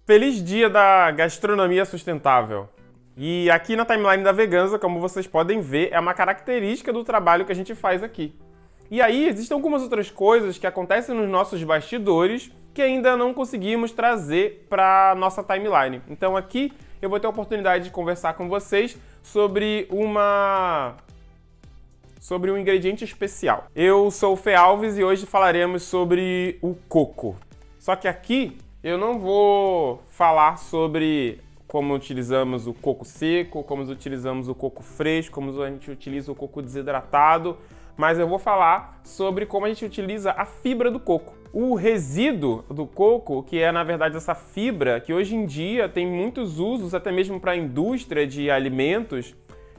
Feliz dia da gastronomia sustentável! E aqui na timeline da Veganza, como vocês podem ver, é uma característica do trabalho que a gente faz aqui. E aí existem algumas outras coisas que acontecem nos nossos bastidores que ainda não conseguimos trazer para nossa timeline. Então aqui eu vou ter a oportunidade de conversar com vocês sobre um ingrediente especial. Eu sou o Fê Alves e hoje falaremos sobre o coco. Só que aqui eu não vou falar sobre como utilizamos o coco seco, como utilizamos o coco fresco, como a gente utiliza o coco desidratado, mas eu vou falar sobre como a gente utiliza a fibra do coco. O resíduo do coco, que é na verdade essa fibra, que hoje em dia tem muitos usos, até mesmo para a indústria de alimentos,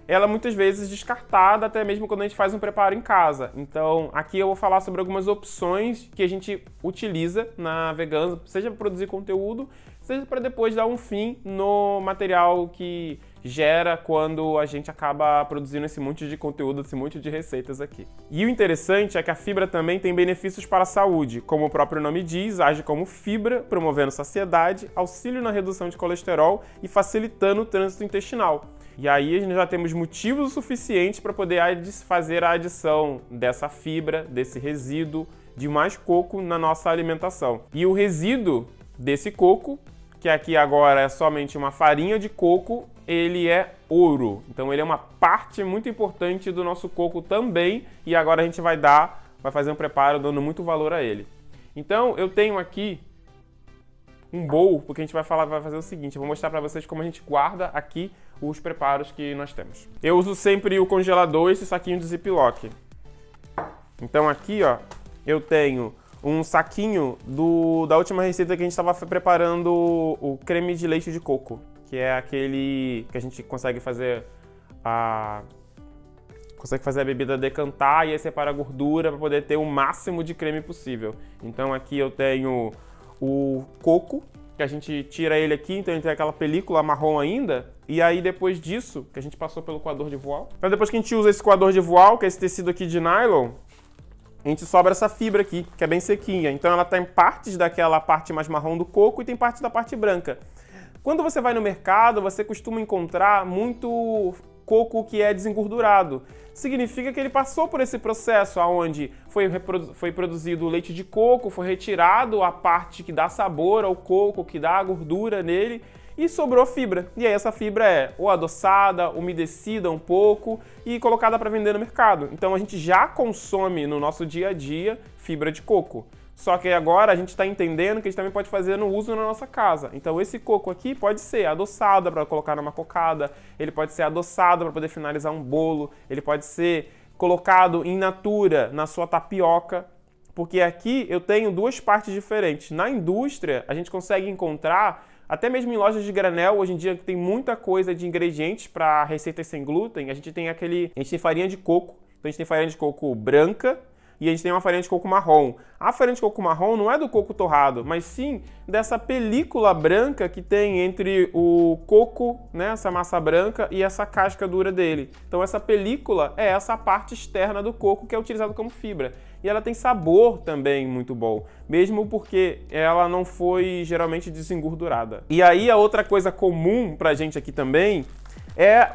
ela é muitas vezes descartada, até mesmo quando a gente faz um preparo em casa. Então, aqui eu vou falar sobre algumas opções que a gente utiliza na Veganza, seja para produzir conteúdo, seja para depois dar um fim no material que gera quando a gente acaba produzindo esse monte de conteúdo, esse monte de receitas aqui. E o interessante é que a fibra também tem benefícios para a saúde. Como o próprio nome diz, age como fibra, promovendo saciedade, auxílio na redução de colesterol e facilitando o trânsito intestinal. E aí a gente já temos motivos suficientes para poder fazer a adição dessa fibra, desse resíduo de mais coco na nossa alimentação. E o resíduo desse coco, que aqui agora é somente uma farinha de coco, ele é ouro. Então ele é uma parte muito importante do nosso coco também, e agora a gente vai fazer um preparo dando muito valor a ele. Então eu tenho aqui um bowl, porque a gente vai fazer o seguinte, eu vou mostrar para vocês como a gente guarda aqui os preparos que nós temos. Eu uso sempre o congelador e esse saquinho de Ziploc. Então aqui, ó, eu tenho um saquinho da última receita que a gente estava preparando o creme de leite de coco, que é aquele que a gente consegue fazer a bebida decantar e aí separa a gordura para poder ter o máximo de creme possível. Então aqui eu tenho o coco, que a gente tira ele aqui, então ele tem aquela película marrom ainda, e aí depois disso, que a gente passou pelo coador de voal. Então depois que a gente usa esse coador de voal, que é esse tecido aqui de nylon, a gente sobra essa fibra aqui, que é bem sequinha. Então ela tem partes daquela parte mais marrom do coco e tem parte da parte branca. Quando você vai no mercado, você costuma encontrar muito coco que é desengordurado. Significa que ele passou por esse processo onde foi produzido o leite de coco, foi retirado a parte que dá sabor ao coco, que dá a gordura nele, e sobrou fibra. E aí essa fibra é ou adoçada, umedecida um pouco e colocada para vender no mercado. Então a gente já consome no nosso dia a dia fibra de coco. Só que agora a gente está entendendo que a gente também pode fazer no uso na nossa casa. Então esse coco aqui pode ser adoçado para colocar numa cocada, ele pode ser adoçado para poder finalizar um bolo, ele pode ser colocado in natura na sua tapioca, porque aqui eu tenho duas partes diferentes. Na indústria a gente consegue encontrar, até mesmo em lojas de granel, hoje em dia tem muita coisa de ingredientes para receitas sem glúten, a gente tem farinha de coco, então a gente tem farinha de coco branca, e a gente tem uma farinha de coco marrom. A farinha de coco marrom não é do coco torrado, mas sim dessa película branca que tem entre o coco, né, essa massa branca, e essa casca dura dele. Então essa película é essa parte externa do coco que é utilizada como fibra. E ela tem sabor também muito bom, mesmo porque ela não foi geralmente desengordurada. E aí a outra coisa comum pra gente aqui também é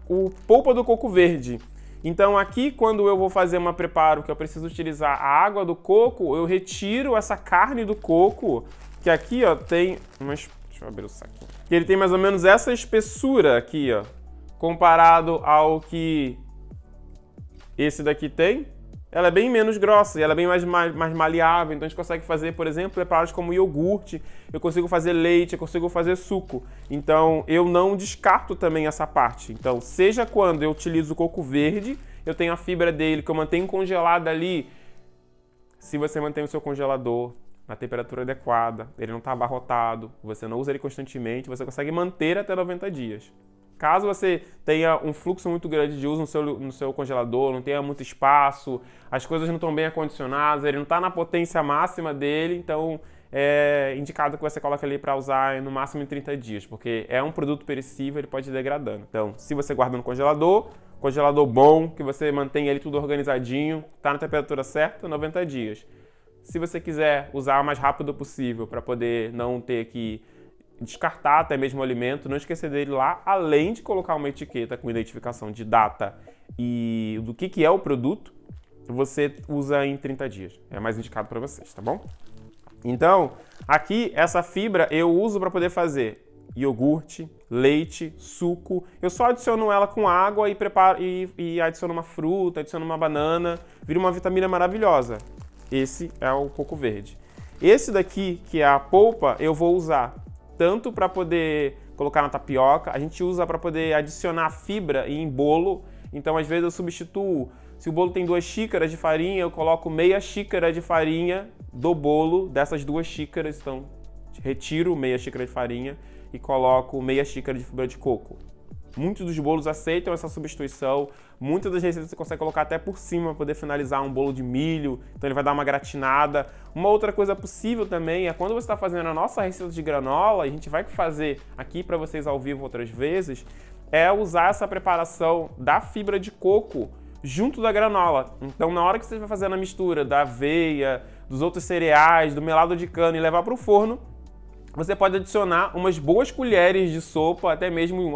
o polpa do coco verde. Então aqui, quando eu vou fazer um preparo que eu preciso utilizar a água do coco, eu retiro essa carne do coco, que aqui, ó, tem... Deixa eu abrir o saquinho. Ele tem mais ou menos essa espessura aqui, ó, comparado ao que esse daqui tem. Ela é bem menos grossa e ela é bem mais maleável, então a gente consegue fazer, por exemplo, preparos como iogurte, eu consigo fazer leite, eu consigo fazer suco. Então eu não descarto também essa parte. Então seja quando eu utilizo o coco verde, eu tenho a fibra dele que eu mantenho congelada ali. Se você mantém o seu congelador na temperatura adequada, ele não está abarrotado, você não usa ele constantemente, você consegue manter até 90 dias. Caso você tenha um fluxo muito grande de uso no seu congelador, não tenha muito espaço, as coisas não estão bem acondicionadas, ele não está na potência máxima dele, então é indicado que você coloque ali para usar no máximo em 30 dias, porque é um produto perecível, ele pode ir degradando. Então, se você guarda no congelador bom, que você mantém ele tudo organizadinho, está na temperatura certa, 90 dias. Se você quiser usar o mais rápido possível para poder não ter que descartar até mesmo o alimento, não esquecer dele lá, além de colocar uma etiqueta com identificação de data e do que é o produto, você usa em 30 dias. É mais indicado para vocês, tá bom? Então, aqui, essa fibra eu uso para poder fazer iogurte, leite, suco. Eu só adiciono ela com água e preparo e adiciono uma fruta, adiciono uma banana, vira uma vitamina maravilhosa. Esse é o coco verde. Esse daqui, que é a polpa, eu vou usar tanto para poder colocar na tapioca, a gente usa para poder adicionar fibra em bolo. Então, às vezes eu substituo, se o bolo tem 2 xícaras de farinha, eu coloco meia xícara de farinha do bolo dessas 2 xícaras. Então, retiro meia xícara de farinha e coloco meia xícara de fibra de coco. Muitos dos bolos aceitam essa substituição. Muitas das receitas você consegue colocar até por cima para poder finalizar um bolo de milho, então ele vai dar uma gratinada. Uma outra coisa possível também é quando você está fazendo a nossa receita de granola, a gente vai fazer aqui para vocês ao vivo outras vezes, é usar essa preparação da fibra de coco junto da granola. Então, na hora que você vai fazer a mistura da aveia, dos outros cereais, do melado de cana e levar para o forno, você pode adicionar umas boas colheres de sopa, até mesmo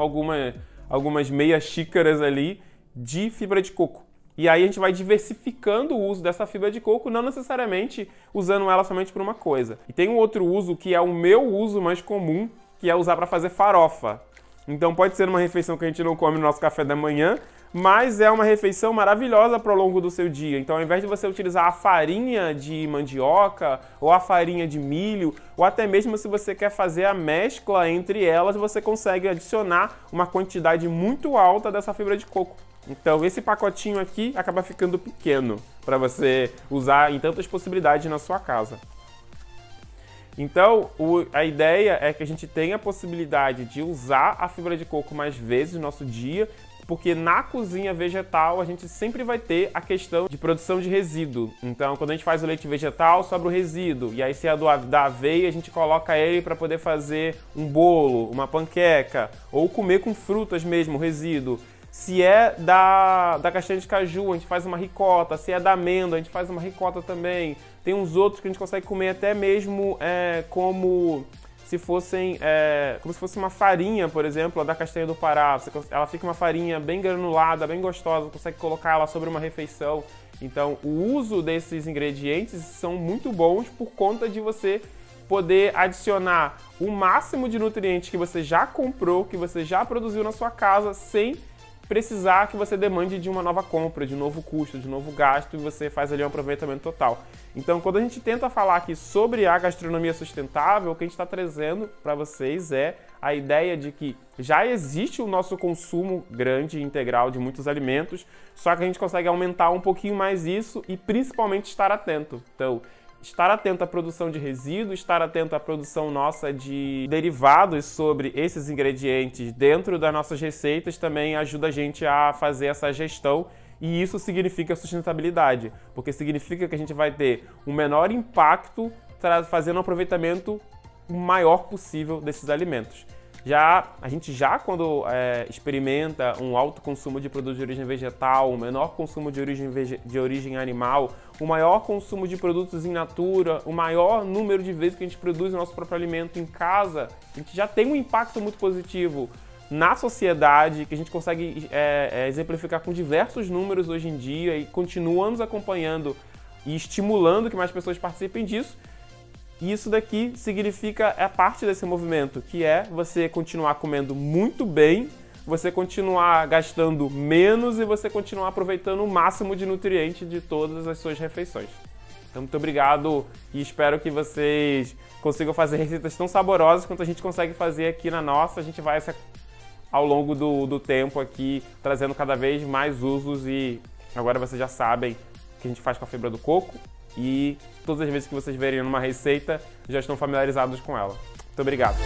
algumas meias xícaras ali de fibra de coco. E aí a gente vai diversificando o uso dessa fibra de coco, não necessariamente usando ela somente por uma coisa. E tem um outro uso que é o meu uso mais comum, que é usar para fazer farofa. Então pode ser uma refeição que a gente não come no nosso café da manhã, mas é uma refeição maravilhosa para o longo do seu dia. Então, ao invés de você utilizar a farinha de mandioca ou a farinha de milho, ou até mesmo se você quer fazer a mescla entre elas, você consegue adicionar uma quantidade muito alta dessa fibra de coco. Então, esse pacotinho aqui acaba ficando pequeno para você usar em tantas possibilidades na sua casa. Então, a ideia é que a gente tenha a possibilidade de usar a fibra de coco mais vezes no nosso dia, porque na cozinha vegetal a gente sempre vai ter a questão de produção de resíduo. Então, quando a gente faz o leite vegetal, sobra o resíduo. E aí, se é da aveia, a gente coloca ele para poder fazer um bolo, uma panqueca, ou comer com frutas mesmo, o resíduo. Se é da castanha de caju, a gente faz uma ricota. Se é da amêndoa, a gente faz uma ricota também. Tem uns outros que a gente consegue comer até mesmo como se fosse uma farinha, por exemplo, a da castanha do Pará. Ela fica uma farinha bem granulada, bem gostosa, consegue colocar ela sobre uma refeição. Então, o uso desses ingredientes são muito bons por conta de você poder adicionar o máximo de nutrientes que você já comprou, que você já produziu na sua casa, sem precisar que você demande de uma nova compra, de um novo custo, de um novo gasto, e você faz ali um aproveitamento total. Então, quando a gente tenta falar aqui sobre a gastronomia sustentável, o que a gente está trazendo para vocês é a ideia de que já existe o nosso consumo grande e integral de muitos alimentos, só que a gente consegue aumentar um pouquinho mais isso e principalmente estar atento. Então, estar atento à produção de resíduos, estar atento à produção nossa de derivados sobre esses ingredientes dentro das nossas receitas também ajuda a gente a fazer essa gestão, e isso significa sustentabilidade, porque significa que a gente vai ter um menor impacto fazendo um aproveitamento maior possível desses alimentos. A gente quando experimenta um alto consumo de produtos de origem vegetal, um menor consumo de origem animal, um maior consumo de produtos in natura, o maior número de vezes que a gente produz o nosso próprio alimento em casa, a gente já tem um impacto muito positivo na sociedade, que a gente consegue exemplificar com diversos números hoje em dia, e continuamos acompanhando e estimulando que mais pessoas participem disso. E isso daqui significa parte desse movimento, que é você continuar comendo muito bem, você continuar gastando menos e você continuar aproveitando o máximo de nutrientes de todas as suas refeições. Então, muito obrigado e espero que vocês consigam fazer receitas tão saborosas quanto a gente consegue fazer aqui na nossa. A gente vai, ao longo do tempo aqui, trazendo cada vez mais usos, e agora vocês já sabem o que a gente faz com a fibra do coco. E todas as vezes que vocês verem numa receita, já estão familiarizados com ela. Muito obrigado!